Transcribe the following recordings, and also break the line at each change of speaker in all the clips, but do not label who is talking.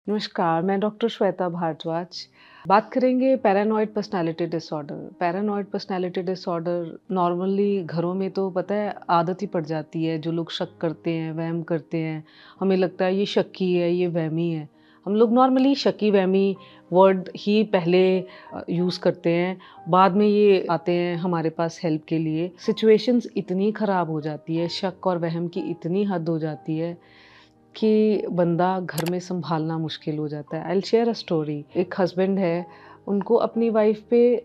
नमस्कार, मैं डॉक्टर श्वेता भारद्वाज। बात करेंगे paranoid personality disorder. Paranoid personality disorder normally घरों में तो पता है आदत ही पड़ जाती है। जो लोग शक करते हैं, वहम करते हैं, हमें लगता है ये शक्की है, ये वहमी है। हम लोग नॉर्मली शकी वहमी वर्ड ही पहले यूज़ करते हैं, बाद में ये आते हैं हमारे पास हेल्प के लिए। सिचुएशंस इतनी ख़राब हो जाती है, शक और वहम की इतनी हद हो जाती है कि बंदा घर में सँभालना मुश्किल हो जाता है। I will share a story. एक हस्बैंड है, उनको अपनी वाइफ़ पे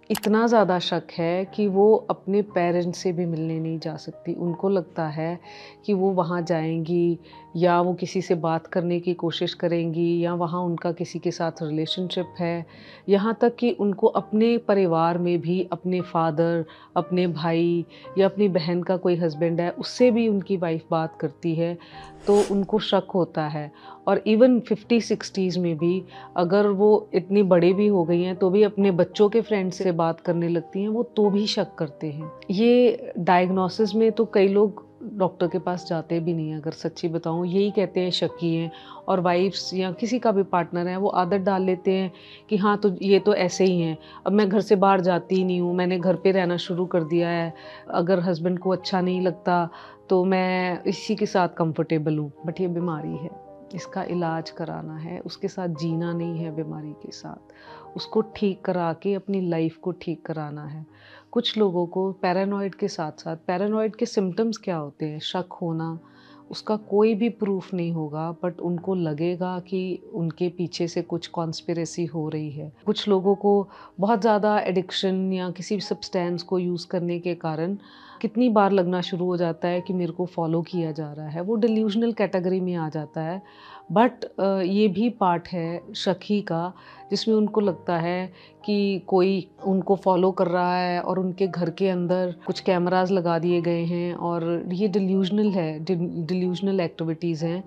इतना ज़्यादा शक है कि वो अपने पेरेंट्स से भी मिलने नहीं जा सकती। उनको लगता है कि वो वहाँ जाएँगी या वो किसी से बात करने की कोशिश करेंगी या वहाँ उनका किसी के साथ रिलेशनशिप है। यहाँ तक कि उनको अपने परिवार में भी अपने फादर, अपने भाई या अपनी बहन का कोई हस्बैंड है, उससे भी उनकी वाइफ़ बात करती है, तो उनको शक होता है। और इवन 50-60s में भी अगर वो इतनी बड़ी भी हो गई हैं, तो भी अपने बच्चों के फ्रेंड से बात करने लगती हैं, वो तो भी शक करते हैं। ये डायग्नोसिस में तो कई लोग डॉक्टर के पास जाते भी नहीं हैं, अगर सच्ची बताऊँ, यही कहते हैं शकी हैं। और वाइफ़्स या किसी का भी पार्टनर है, वो आदत डाल लेते हैं कि हाँ, तो ये तो ऐसे ही हैं, अब मैं घर से बाहर जाती ही नहीं हूँ, मैंने घर पे रहना शुरू कर दिया है। अगर हस्बैंड को अच्छा नहीं लगता, तो मैं इसी के साथ कंफर्टेबल हूँ। बट ये बीमारी है। इसका इलाज कराना है, उसके साथ जीना नहीं है बीमारी के साथ। उसको ठीक करा के अपनी लाइफ़ को ठीक कराना है। कुछ लोगों को पैरानॉइड के साथ-साथ पैरानॉइड के सिम्पटम्स क्या होते हैं? शक होना, उसका कोई भी प्रूफ़ नहीं होगा बट उनको लगेगा कि उनके पीछे से कुछ कॉन्स्पिरेसी हो रही है। कुछ लोगों को बहुत ज़्यादा एडिक्शन या किसी सब्सटेंस को यूज़ करने के कारण कितनी बार लगना शुरू हो जाता है कि मेरे को फ़ॉलो किया जा रहा है। वो डिल्यूज़नल कैटेगरी में आ जाता है। बट ये भी पार्ट है शक ही का, जिसमें उनको लगता है कि कोई उनको फ़ॉलो कर रहा है और उनके घर के अंदर कुछ कैमराज़ लगा दिए गए हैं और ये डिल्यूज़नल है, डिल्यूज़नल एक्टिविटीज़ हैं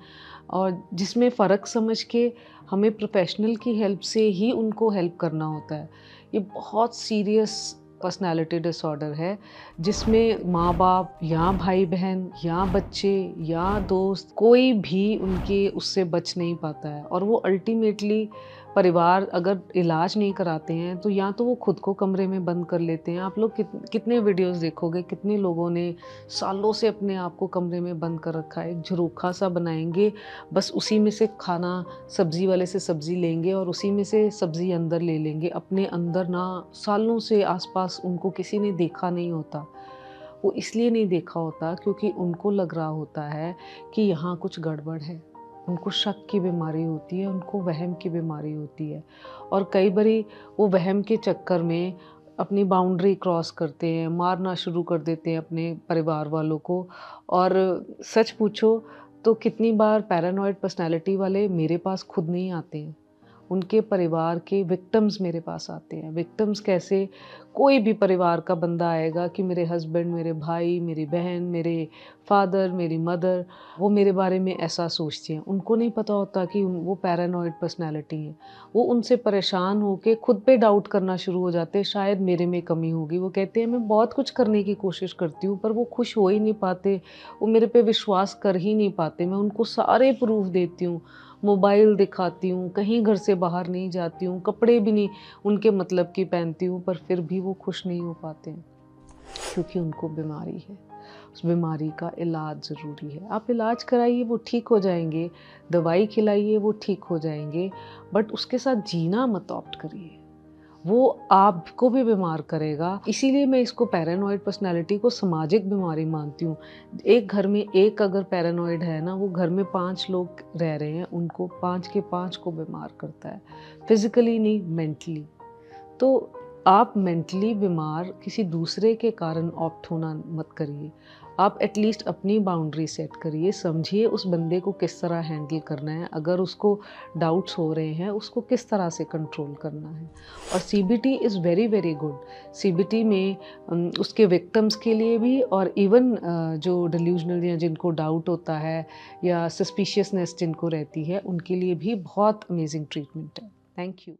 और जिसमें फ़र्क समझ के हमें प्रोफ़ेशनल की हेल्प से ही उनको हेल्प करना होता है। ये बहुत सीरियस पर्सनैलिटी डिसऑर्डर है, जिसमें माँ-बाप या भाई-बहन या बच्चे या दोस्त कोई भी उनके उससे बच नहीं पाता है और वो अल्टीमेटली परिवार अगर इलाज नहीं कराते हैं, तो या तो वो खुद को कमरे में बंद कर लेते हैं। आप लोग कितने वीडियोज़ देखोगे, कितने लोगों ने सालों से अपने आप को कमरे में बंद कर रखा है। एक झरोखा-सा बनाएँगे, बस उसी में से खाना सब्ज़ी वाले से सब्ज़ी लेंगे और उसी में से सब्ज़ी अंदर ले लेंगे। अपने अंदर ना सालों से आस-पास उनको किसी ने देखा नहीं होता। वो इसलिए नहीं देखा होता क्योंकि उनको लग रहा होता है कि यहाँ कुछ गड़बड़ है। उनको शक की बीमारी होती है, उनको वहम की बीमारी होती है और कई बारी वो वहम के चक्कर में अपनी बाउंड्री क्रॉस करते हैं, मारना शुरू कर देते हैं अपने परिवार वालों को। और सच पूछो तो कितनी बार पैरानॉइड पर्सनैलिटी वाले मेरे पास खुद नहीं आते हैं। उनके परिवार के विक्टिम्स मेरे पास आते हैं। विक्टिम्स कैसे? कोई भी परिवार का बंदा आएगा कि मेरे हस्बैंड, मेरे भाई, मेरी बहन, मेरे फादर, मेरी मदर, वो मेरे बारे में ऐसा सोचती हैं। उनको नहीं पता होता कि वो पैरानॉइड पर्सनैलिटी हैं। वो उनसे परेशान होके खुद पे डाउट करना शुरू हो जाते हैं, शायद मेरे में कमी होगी। वो कहते हैं मैं बहुत कुछ करने की कोशिश करती हूँ पर वो खुश हो ही नहीं पाते, वो मेरे पे विश्वास कर ही नहीं पाते। मैं उनको सारे प्रूफ़ देती हूँ, मोबाइल दिखाती हूँ, कहीं घर से बाहर नहीं जाती हूँ, कपड़े भी नहीं उनके मतलब की पहनती हूँ, पर फिर भी वो खुश नहीं हो पाते हैं, क्योंकि उनको बीमारी है। उस बीमारी का इलाज ज़रूरी है। आप इलाज कराइए, वो ठीक हो जाएँगे, दवाई खिलाइए, वो ठीक हो जाएँगे, बट उसके साथ जीना मत ऑप्ट करिए। वो आपको भी बीमार करेगा। इसीलिए मैं इसको पैरानॉइड पर्सनैलिटी को सामाजिक बीमारी मानती हूँ। एक घर में एक अगर पैरानॉइड है ना, वो घर में 5 लोग रह रहे हैं, उनको 5 के 5 को बीमार करता है। फिज़िकली नहीं, मेंटली। तो आप मेंटली बीमार किसी दूसरे के कारण ऑप्ट होना मत करिए। आप एटलीस्ट अपनी बाउंड्री सेट करिए, समझिए उस बंदे को किस तरह हैंडल करना है, अगर उसको डाउट्स हो रहे हैं, उसको किस तरह से कंट्रोल करना है। और CBT is very very good. CBT में उसके विक्टिम्स के लिए भी और इवन जो डिल्यूज़नल या जिनको डाउट होता है या सस्पिशियसनेस जिनको रहती है, उनके लिए भी बहुत अमेजिंग ट्रीटमेंट है। Thank you.